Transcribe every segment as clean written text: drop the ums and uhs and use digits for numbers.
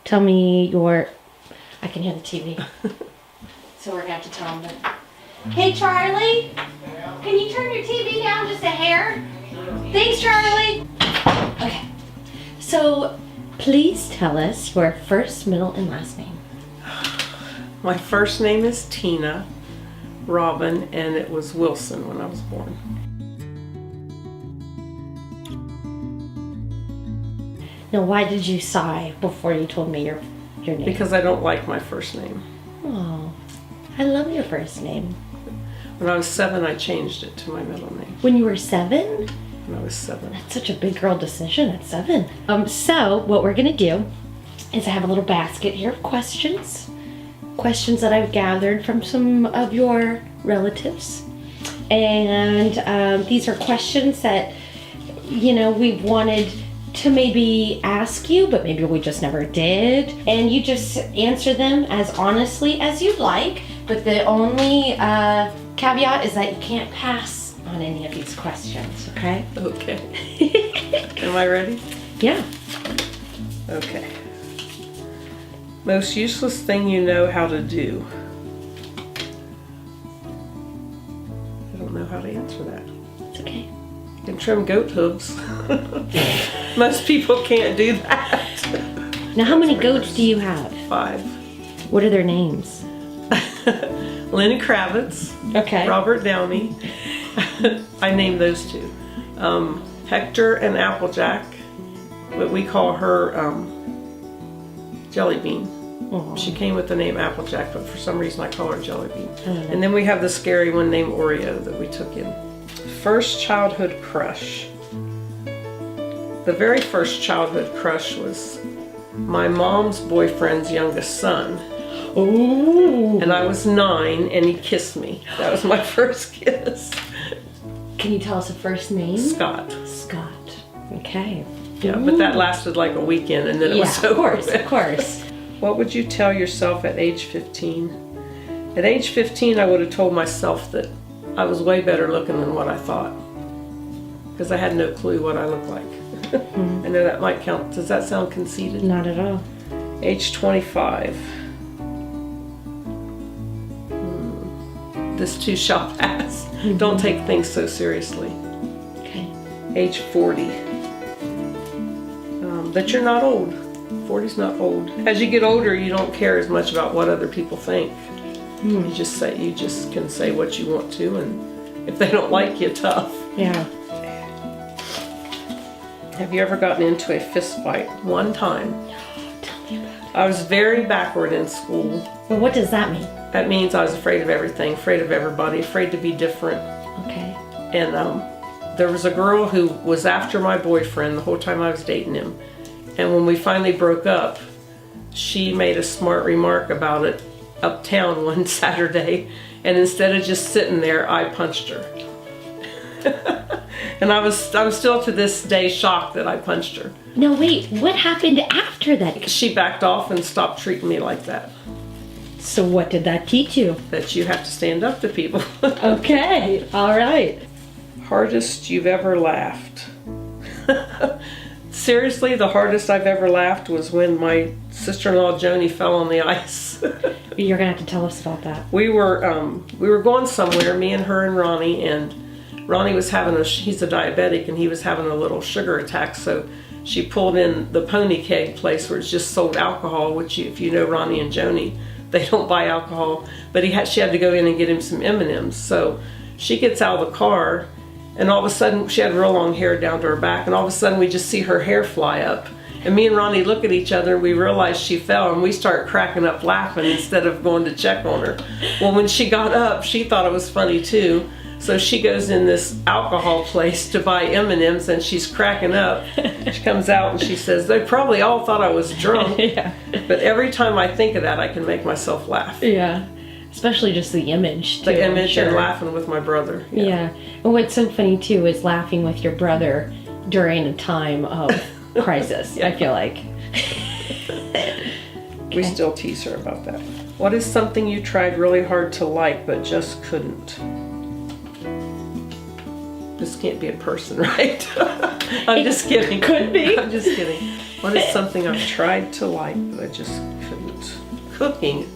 tell me your... I can hear the TV. So we're going to have to tell him that. Hey, Charlie, can you turn your TV down just a hair? Thanks, Charlie. Okay. So please tell us your first, middle, and last name. My first name is Tina Robin, and it was Wilson when I was born. Now, why did you sigh before you told me your name? Because I don't like my first name. Oh, I love your first name. When I was 7, I changed it to my middle name. When you were 7? When I was 7. That's such a big girl decision at 7. So what we're gonna do is I have a little basket here of questions that I've gathered from some of your relatives. And these are questions that, you know, we've wanted to maybe ask you, but maybe we just never did. And you just answer them as honestly as you'd like, but the only caveat is that you can't pass on any of these questions, okay? Okay. Am I ready? Yeah. Okay. Most useless thing you know how to do. I don't know how to answer that. It's okay. You can trim goat hooves. Most people can't do that. Now, how many goats do you have? 5. What are their names? Lenny Kravitz. Okay. Robert Downey. I named those 2. Hector and Applejack, but we call her Jelly Bean. Aww. She came with the name Applejack, but for some reason I call her Jelly Bean. Oh, And then we have the scary one named Oreo that we took in. First childhood crush. The very first childhood crush was my mom's boyfriend's youngest son. Ooh. And I was 9 and he kissed me. That was my first kiss. Can you tell us a first name? Scott. Scott. Okay. Yeah, but that lasted like a weekend and then it was over. Of course. What would you tell yourself at age 15? At age 15, I would have told myself that I was way better looking than what I thought. Because I had no clue what I looked like. I know that might count. Does that sound conceited? Not at all. Age 25. This too shall pass. Don't take things so seriously. Okay. Age 40. That you're not old. 40's not old. As you get older, you don't care as much about what other people think. You just can say what you want to, and if they don't like you, tough. Yeah. Have you ever gotten into a fist fight? One time. Tell me about it. I was very backward in school. Well, what does that mean? That means I was afraid of everything, afraid of everybody, afraid to be different. Okay. And there was a girl who was after my boyfriend the whole time I was dating him. And when we finally broke up, she made a smart remark about it uptown one Saturday. And instead of just sitting there, I punched her. And I'm still to this day shocked that I punched her. No, wait. What happened after that? She backed off and stopped treating me like that. So what did that teach you? That you have to stand up to people. Okay. All right. Hardest you've ever laughed. Seriously, the hardest I've ever laughed was when my sister-in-law Joni fell on the ice. You're gonna have to tell us about that. We were going somewhere, me and her and Ronnie, and Ronnie was having he's a diabetic and he was having a little sugar attack, so she pulled in the Pony Keg place where it's just sold alcohol, which if you know Ronnie and Joni, they don't buy alcohol, but she had to go in and get him some M&Ms. So she gets out of the car, and all of a sudden, she had real long hair down to her back, and all of a sudden we just see her hair fly up. And me and Ronnie look at each other, and we realize she fell, and we start cracking up laughing instead of going to check on her. Well, when she got up, she thought it was funny too. So she goes in this alcohol place to buy M&Ms, and she's cracking up. She comes out and she says, they probably all thought I was drunk. Yeah. But every time I think of that, I can make myself laugh. Yeah. Especially just the image, too. The image sure. and laughing with my brother. Yeah. And what's so funny, too, is laughing with your brother during a time of crisis, Yeah. I feel like. We still tease her about that. What is something you tried really hard to like but just couldn't? This can't be a person, right? I'm just kidding. Could be. I'm just kidding. What is something I've tried to like but I just couldn't? Cooking.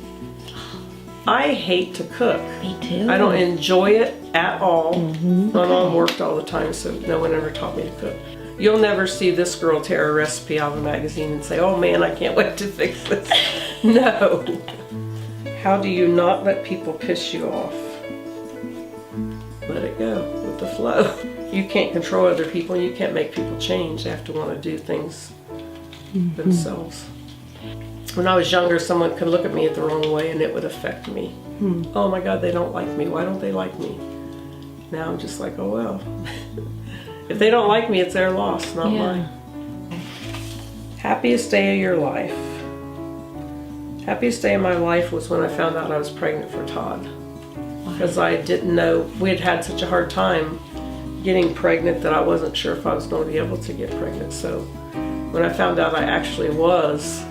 I hate to cook. Me too. I don't enjoy it at all. My mom worked all the time, so no one ever taught me to cook. You'll never see this girl tear a recipe out of a magazine and say, oh man, I can't wait to fix this. No. How do you not let people piss you off? Let it go with the flow. You can't control other people. You can't make people change. They have to want to do things themselves. When I was younger, someone could look at me the wrong way and it would affect me. Oh my God, they don't like me. Why don't they like me? Now I'm just like, oh well. If they don't like me, it's their loss, not mine. Happiest day of your life. Happiest day of my life was when I found out I was pregnant for Todd. Because I didn't know, we had had such a hard time getting pregnant that I wasn't sure if I was going to be able to get pregnant. So when I found out I actually was,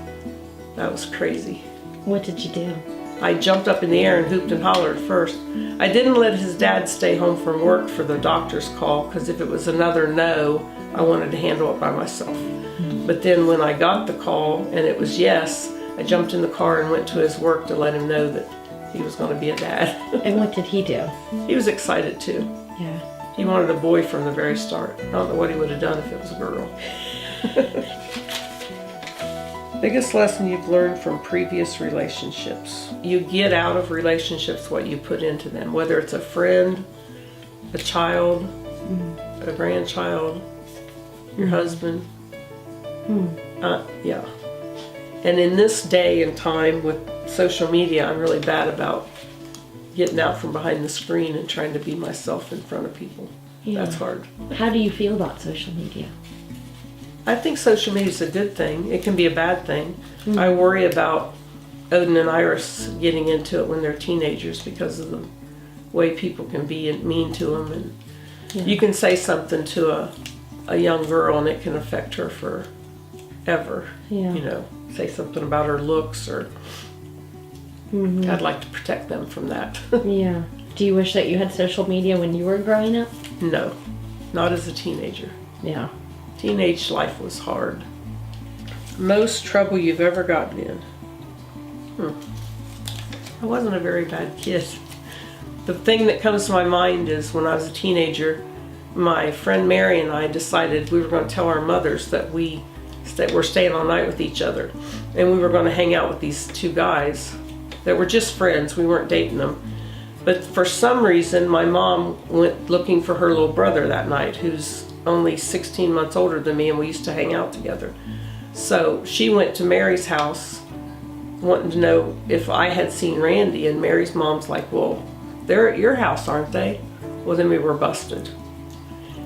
that was crazy. What did you do? I jumped up in the air and hooped and hollered first. I didn't let his dad stay home from work for the doctor's call because if it was another no, I wanted to handle it by myself. But then when I got the call and it was yes, I jumped in the car and went to his work to let him know that he was going to be a dad. And what did he do? He was excited too. Yeah. He wanted a boy from the very start. I don't know what he would have done if it was a girl. Biggest lesson you've learned from previous relationships. You get out of relationships what you put into them, whether it's a friend, a child, a grandchild, your husband. Yeah. And in this day and time with social media, I'm really bad about getting out from behind the screen and trying to be myself in front of people. Yeah. That's hard. How do you feel about social media? I think social media is a good thing. It can be a bad thing. I worry about Odin and Iris getting into it when they're teenagers because of the way people can be mean to them. And you can say something to a young girl and it can affect her forever. Yeah. You know, say something about her looks or I'd like to protect them from that. Yeah. Do you wish that you had social media when you were growing up? No, not as a teenager. Yeah. Teenage life was hard. Most trouble you've ever gotten in? I wasn't a very bad kid. The thing that comes to my mind is when I was a teenager, my friend Mary and I decided we were going to tell our mothers that we were staying all night with each other. And we were going to hang out with these two guys that were just friends. We weren't dating them. But for some reason, my mom went looking for her little brother that night, who's only 16 months older than me, and we used to hang out together. So she went to Mary's house wanting to know if I had seen Randy, and Mary's mom's like, well, they're at your house, aren't they? Well, then we were busted.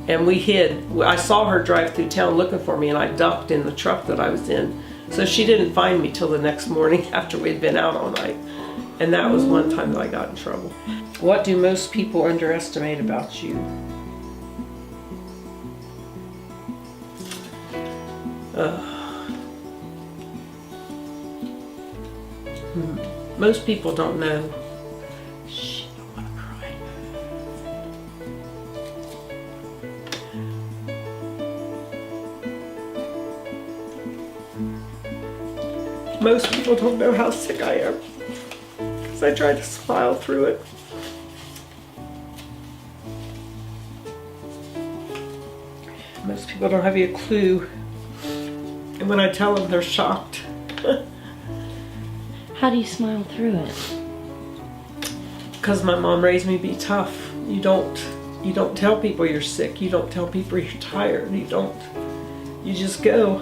And we hid. I saw her drive through town looking for me, and I ducked in the truck that I was in. So she didn't find me till the next morning after we'd been out all night. And that was one time that I got in trouble. What do most people underestimate about you? Most people don't know. Shh, I don't want to cry. Most people don't know how sick I am. Because I try to smile through it. Most people don't have a clue. And when I tell them, they're shocked. How do you smile through it? Because my mom raised me to be tough. You don't tell people you're sick. You don't tell people you're tired. You just go.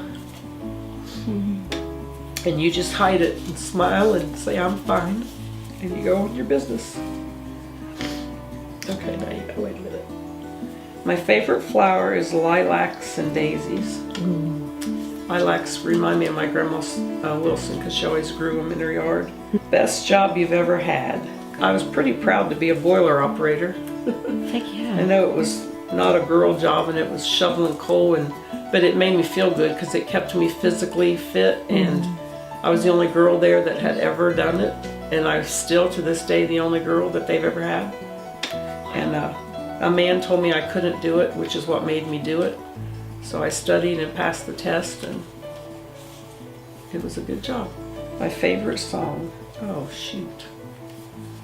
And you just hide it and smile and say, I'm fine. And you go on your business. Okay, now you gotta wait a minute. My favorite flower is lilacs and daisies. Lilacs remind me of my grandma Wilson because she always grew them in her yard. Best job you've ever had? I was pretty proud to be a boiler operator. Heck yeah. I know it was not a girl job and it was shoveling coal, but it made me feel good because it kept me physically fit, and I was the only girl there that had ever done it, and I'm still to this day the only girl that they've ever had. And a man told me I couldn't do it, which is what made me do it. So I studied and passed the test, and it was a good job. My favorite song, oh shoot.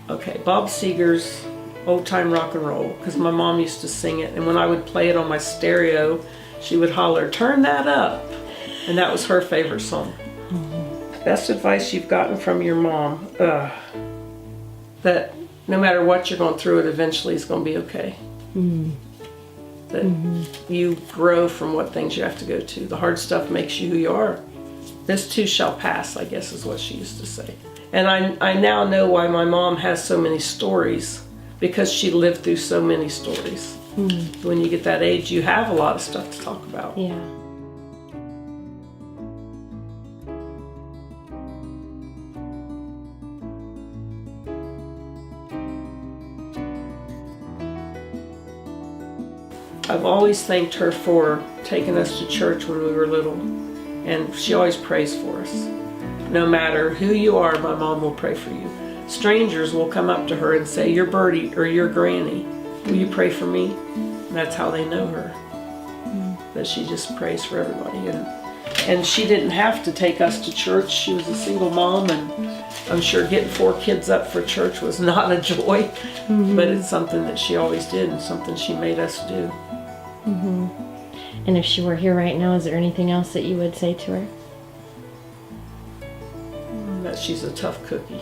Okay, Bob Seger's Old Time Rock and Roll, because my mom used to sing it, and when I would play it on my stereo, she would holler, "Turn that up," and that was her favorite song. Best advice you've gotten from your mom, that no matter what you're going through, it eventually is going to be okay. That you grow from what things you have to go to. The hard stuff makes you who you are. This too shall pass, I guess is what she used to say. And I now know why my mom has so many stories, because she lived through so many stories. When you get that age, you have a lot of stuff to talk about. Yeah. I've always thanked her for taking us to church when we were little, and she always prays for us. No matter who you are, my mom will pray for you. Strangers will come up to her and say, "Your Bertie," or "Your Granny, will you pray for me?" And that's how they know her. That she just prays for everybody. And she didn't have to take us to church. She was a single mom, and I'm sure getting 4 kids up for church was not a joy, but it's something that she always did and something she made us do. And if she were here right now, is there anything else that you would say to her? That she's a tough cookie.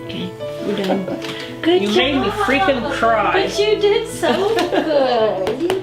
Okay, you're done. Good You job. made me freaking cry. But you did so good. You